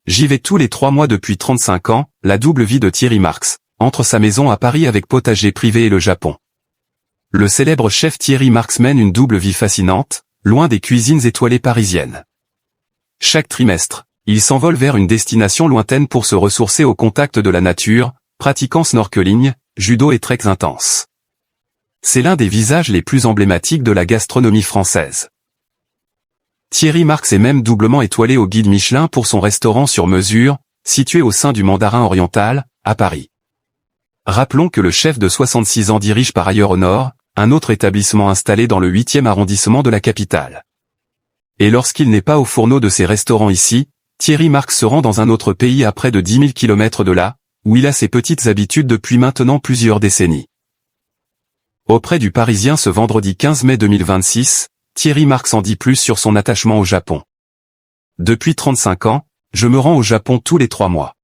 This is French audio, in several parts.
J'y vais tous les 3 mois depuis 35 ans, la double vie de Thierry Marx, entre sa maison à Paris avec potager privé et le Japon. Le célèbre chef Thierry Marx mène une double vie fascinante, loin des cuisines étoilées parisiennes. Chaque trimestre, il s'envole vers une destination lointaine pour se ressourcer au contact de la nature, pratiquant snorkeling, judo et treks intenses. C'est l'un des visages les plus emblématiques de la gastronomie française. Thierry Marx est même doublement étoilé au guide Michelin pour son restaurant sur mesure, situé au sein du Mandarin Oriental, à Paris. Rappelons que le chef de 66 ans dirige par ailleurs au Nord, un autre établissement installé dans le 8e arrondissement de la capitale. Et lorsqu'il n'est pas au fourneau de ses restaurants ici, Thierry Marx se rend dans un autre pays à près de 10 000 km de là, où il a ses petites habitudes depuis maintenant plusieurs décennies. Auprès du Parisien ce vendredi 15 mai 2026, Thierry Marx en dit plus sur son attachement au Japon. Depuis 35 ans, je me rends au Japon tous les 3 mois.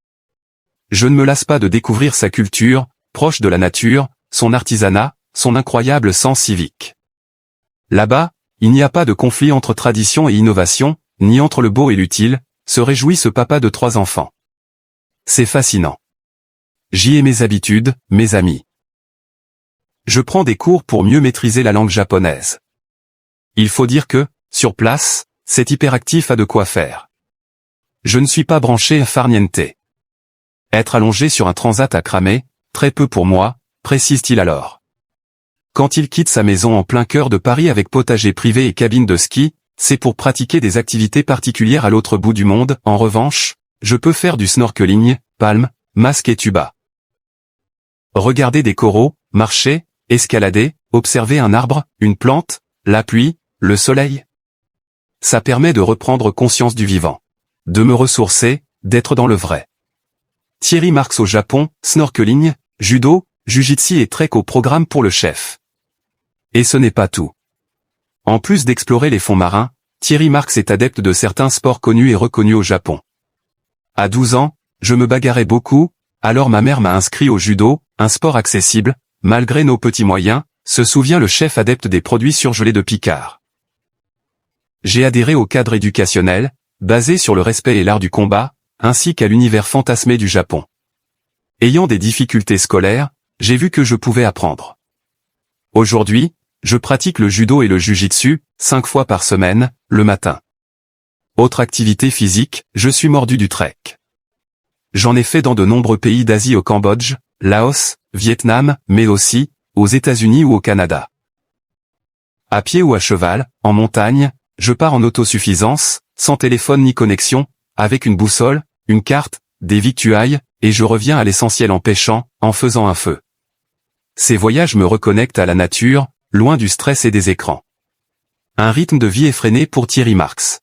Je ne me lasse pas de découvrir sa culture, proche de la nature, son artisanat, son incroyable sens civique. Là-bas, il n'y a pas de conflit entre tradition et innovation, ni entre le beau et l'utile, se réjouit ce papa de 3 enfants. C'est fascinant. J'y ai mes habitudes, mes amis. Je prends des cours pour mieux maîtriser la langue japonaise. Il faut dire que, sur place, cet hyperactif a de quoi faire. Je ne suis pas branché à farniente. Être allongé sur un transat à cramer, très peu pour moi, précise-t-il alors. Quand il quitte sa maison en plein cœur de Paris avec potager privé et cabine de ski, c'est pour pratiquer des activités particulières à l'autre bout du monde. En revanche, je peux faire du snorkeling, palme, masque et tuba. Regarder des coraux, marcher, escalader, observer un arbre, une plante, la pluie, le soleil. Ça permet de reprendre conscience du vivant. De me ressourcer, d'être dans le vrai. Thierry Marx au Japon, snorkeling, judo, jujitsu et trek au programme pour le chef. Et ce n'est pas tout. En plus d'explorer les fonds marins, Thierry Marx est adepte de certains sports connus et reconnus au Japon. À 12 ans, je me bagarrais beaucoup, alors ma mère m'a inscrit au judo, un sport accessible, malgré nos petits moyens, se souvient le chef adepte des produits surgelés de Picard. J'ai adhéré au cadre éducationnel, basé sur le respect et l'art du combat, ainsi qu'à l'univers fantasmé du Japon. Ayant des difficultés scolaires, j'ai vu que je pouvais apprendre. Aujourd'hui, je pratique le judo et le jujitsu, 5 fois par semaine, le matin. Autre activité physique, je suis mordu du trek. J'en ai fait dans de nombreux pays d'Asie au Cambodge, Laos, Vietnam, mais aussi, aux États-Unis ou au Canada. À pied ou à cheval, en montagne, je pars en autosuffisance, sans téléphone ni connexion, avec une boussole, une carte, des victuailles, et je reviens à l'essentiel en pêchant, en faisant un feu. Ces voyages me reconnectent à la nature, loin du stress et des écrans. Un rythme de vie effréné pour Thierry Marx.